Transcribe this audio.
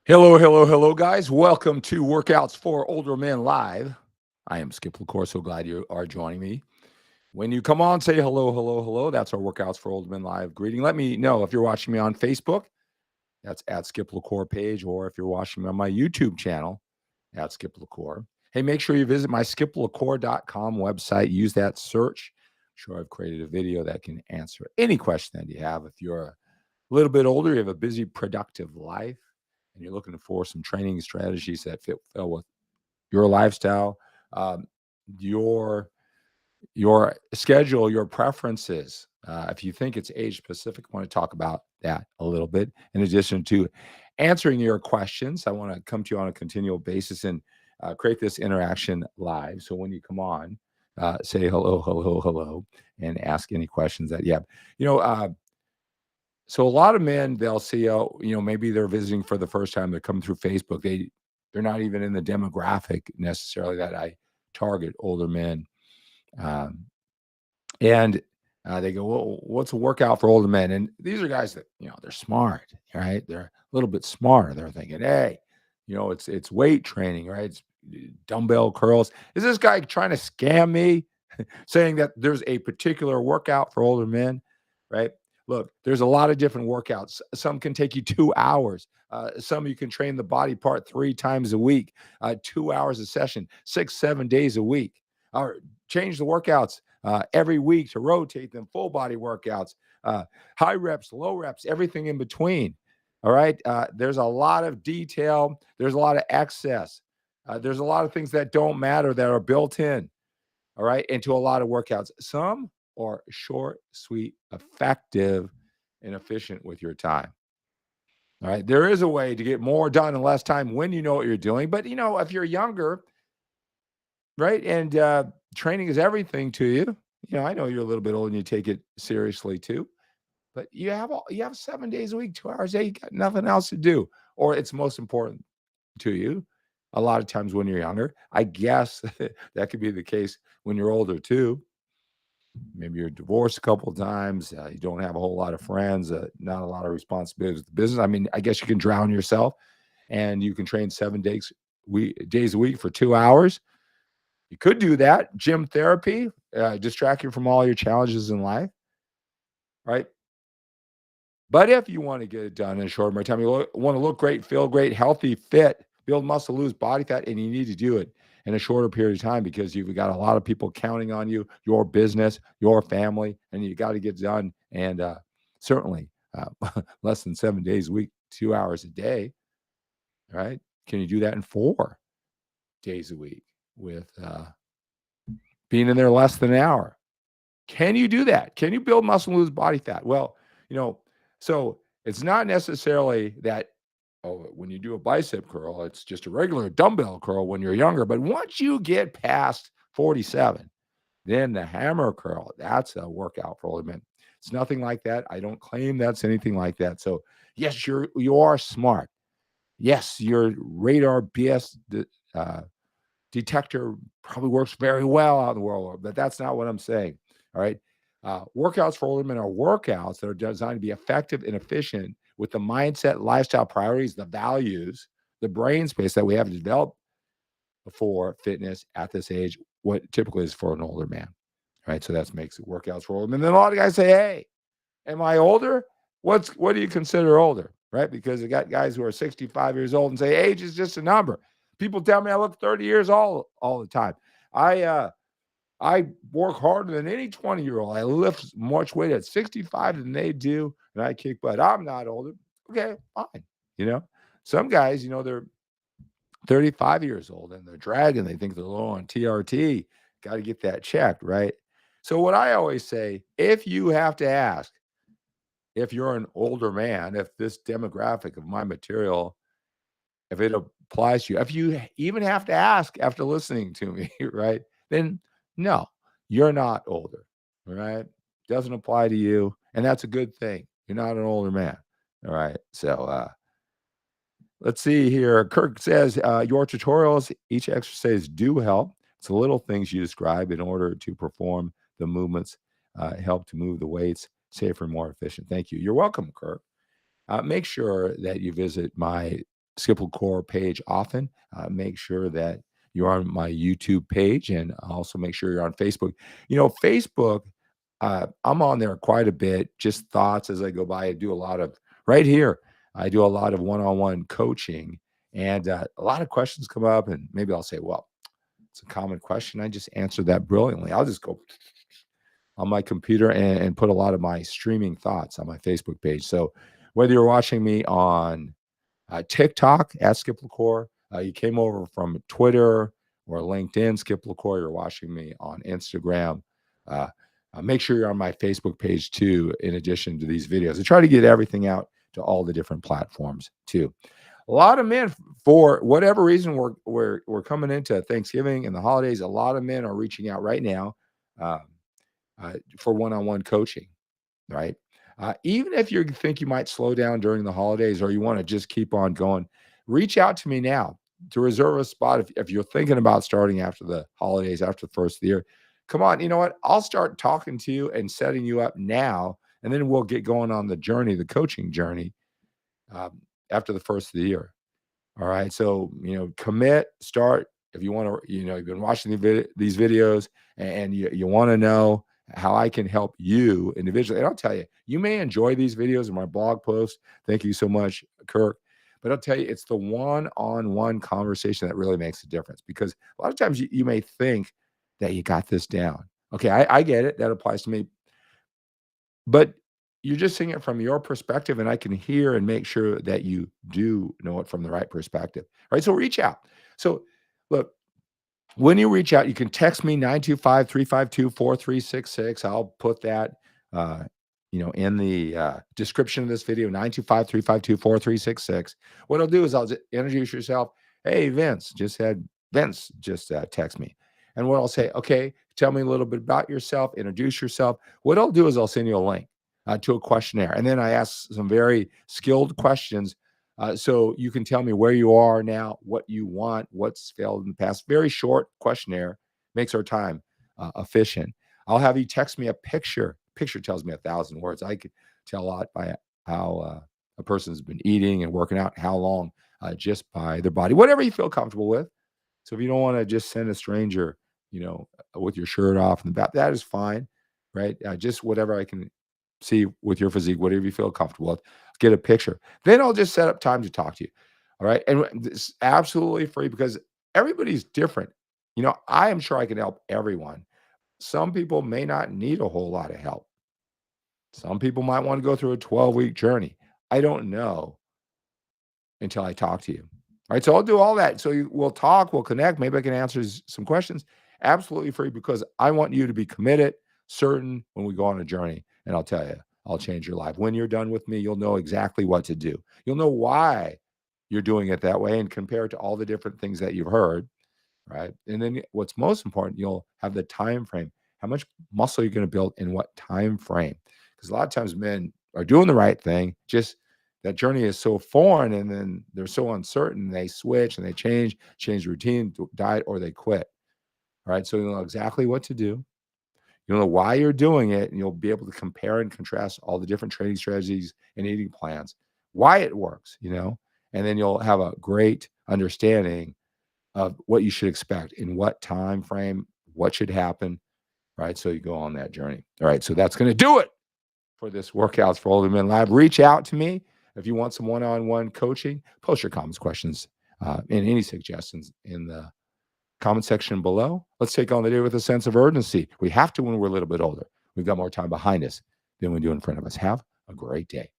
Hello, hello, hello, guys. Welcome to Workouts for Older Men Live. I am Skip LaCour. So glad you are joining me. When you come on, say hello, hello, hello. That's our Workouts for Older Men Live greeting. Let me know if you're watching me on Facebook. That's at Skip LaCour page, or if you're watching me on my YouTube channel at Skip LaCour. Hey, make sure you visit my skiplacour.com website. Use that search. I'm sure I've created a video that can answer any question that you have. If you're a little bit older, you have a busy, productive life, and you're looking for some training strategies that fit well with your lifestyle, um, your your schedule, your preferences. If you think it's age specific, I want to talk about that a little bit. In addition to answering your questions, I want to come to you on a continual basis and create this interaction live. So when you come on, say hello, hello, hello, and ask any questions that you have. You know, so a lot of men, they'll see, maybe they're visiting for the first time. They're coming through Facebook. They're not even in the demographic necessarily that I target, older men. Um, and they go, well, what's a workout for older men? And these are guys that, they're smart, right? They're a little bit smarter. They're thinking, hey, it's weight training, right? It's dumbbell curls. Is this guy trying to scam me, saying that there's a particular workout for older men, right? Look, there's a lot of different workouts. Some can take you 2 hours. Some you can train the body part 3 times a week, 2 hours a session, 6, 7 days a week. Or change the workouts every week to rotate them, full body workouts, high reps, low reps, everything in between. All right. There's a lot of detail. There's a lot of excess. There's a lot of things that don't matter that are built in. All right. Into a lot of workouts. Some are short, sweet, effective, and efficient with your time. All right. There is a way to get more done in less time when you know what you're doing. But, if you're younger, right, and training is everything to you. I know you're a little bit old and you take it seriously too. But you have 7 days a week, 2 hours a day. You got nothing else to do, or it's most important to you. A lot of times when you're younger, I guess that could be the case when you're older too. Maybe you're divorced a couple of times. You don't have a whole lot of friends. Not a lot of responsibilities with the business. I mean, I guess you can drown yourself, and you can train 7 days a week for 2 hours. You could do that. Gym therapy, distract you from all your challenges in life, right? But if you want to get it done in a short amount of time, you want to look great, feel great, healthy, fit, build muscle, lose body fat, and you need to do it in a shorter period of time because you've got a lot of people counting on you, your business, your family, and you got to get done. And certainly less than 7 days a week, 2 hours a day, right? Can you do that in 4 days a week with being in there less than an hour? Can you do that? Can you build muscle and lose body fat? Well, so it's not necessarily that, when you do a bicep curl, it's just a regular dumbbell curl when you're younger. But once you get past 47, then the hammer curl, that's a workout for older men. It's nothing like that. I don't claim that's anything like that. So yes, you are smart. Yes, your radar BS detector probably works very well out in the world, but that's not what I'm saying. All right. Workouts for older men are workouts that are designed to be effective and efficient with the mindset, lifestyle priorities, the values, the brain space that we have to develop for fitness at this age, what typically is for an older man. Right. So that makes it workouts for older men. Then a lot of guys say, hey, am I older? What do you consider older? Right? Because you got guys who are 65 years old and say age is just a number. People tell me I look 30 years old all the time. I work harder than any 20-year-old. I lift much weight at 65 than they do, and I kick butt. I'm not older. Okay, fine. Some guys, they're 35 years old and they're dragging. They think they're low on TRT. Got to get that checked, right? So what I always say, if you have to ask, if you're an older man, if this demographic of my material, if it applies to you, if you even have to ask after listening to me, right, then no, you're not older, right? Doesn't apply to you, and that's a good thing. You're not an older man, all right? So let's see here. Kirk says, your tutorials, each exercise do help. It's the little things you describe in order to perform the movements, help to move the weights safer and more efficient. Thank you. You're welcome, Kirk. Make sure that you visit my Skipple Core page often. Make sure that you're on my YouTube page, and also make sure you're on Facebook. Facebook, I'm on there quite a bit, just thoughts as I go by. I do a lot of right here. I do a lot of one-on-one coaching, and a lot of questions come up, and maybe I'll say, well, it's a common question. I just answered that brilliantly. I'll just go on my computer and put a lot of my streaming thoughts on my Facebook page. So whether you're watching me on TikTok at Skip LaCour, you came over from Twitter or LinkedIn, Skip LaCour, you're watching me on Instagram. Uh, Make sure you're on my Facebook page too, in addition to these videos. I try to get everything out to all the different platforms too. A lot of men, for whatever reason, we're coming into Thanksgiving and the holidays. A lot of men are reaching out right now um, for one-on-one coaching, right? Even if you think you might slow down during the holidays or you want to just keep on going, reach out to me now to reserve a spot. If you're thinking about starting after the holidays, after the first of the year, come on. You know what? I'll start talking to you and setting you up now, and then we'll get going on the journey, the coaching journey, after the first of the year. All right. So, commit, start. If you want to, you've been watching these videos and you want to know how I can help you individually. And I'll tell you, you may enjoy these videos in my blog post. Thank you so much, Kirk. But I'll tell you, it's the one-on-one conversation that really makes a difference, because a lot of times you may think that you got this down. Okay. I get it. That applies to me. But you're just seeing it from your perspective, and I can hear and make sure that you do know it from the right perspective, right? So reach out. So look, when you reach out, you can text me 925-352-4366. I'll put that, uh, in the description of this video, 925-352-4366. What I'll do is I'll just introduce yourself. Hey, Vince just text me. And what I'll say, okay, tell me a little bit about yourself, introduce yourself. What I'll do is I'll send you a link to a questionnaire. And then I ask some very skilled questions, so you can tell me where you are now, what you want, what's failed in the past. Very short questionnaire, makes our time efficient. I'll have you text me a picture. Picture tells me 1,000 words. I could tell a lot by how a person's been eating and working out, how long, just by their body, whatever you feel comfortable with. So if you don't want to just send a stranger, with your shirt off in the back, that is fine, right? Just whatever I can see with your physique, whatever you feel comfortable with, get a picture. Then I'll just set up time to talk to you. All right. And it's absolutely free, because everybody's different. I am sure I can help everyone. Some people may not need a whole lot of help. Some people might want to go through a 12-week journey. I don't know until I talk to you. All right. So I'll do all that. So we'll talk, we'll connect. Maybe I can answer some questions. Absolutely free, because I want you to be committed, certain when we go on a journey. And I'll tell you, I'll change your life. When you're done with me, you'll know exactly what to do. You'll know why you're doing it that way and compare it to all the different things that you've heard, right? And then what's most important, you'll have the time frame. How much muscle you're going to build in what time frame? Because a lot of times men are doing the right thing, just that journey is so foreign, and then they're so uncertain. They switch and they change routine, diet, or they quit. All right. So you'll know exactly what to do. You'll know why you're doing it, and you'll be able to compare and contrast all the different training strategies and eating plans, why it works, and then you'll have a great understanding of what you should expect, in what time frame, what should happen, right? So you go on that journey. All right. So that's going to do it for this Workouts for Older Men Live. Reach out to me if you want some one-on-one coaching. Post your comments, questions, and any suggestions in the comment section below. Let's take on the day with a sense of urgency. We have to when we're a little bit older. We've got more time behind us than we do in front of us. Have a great day.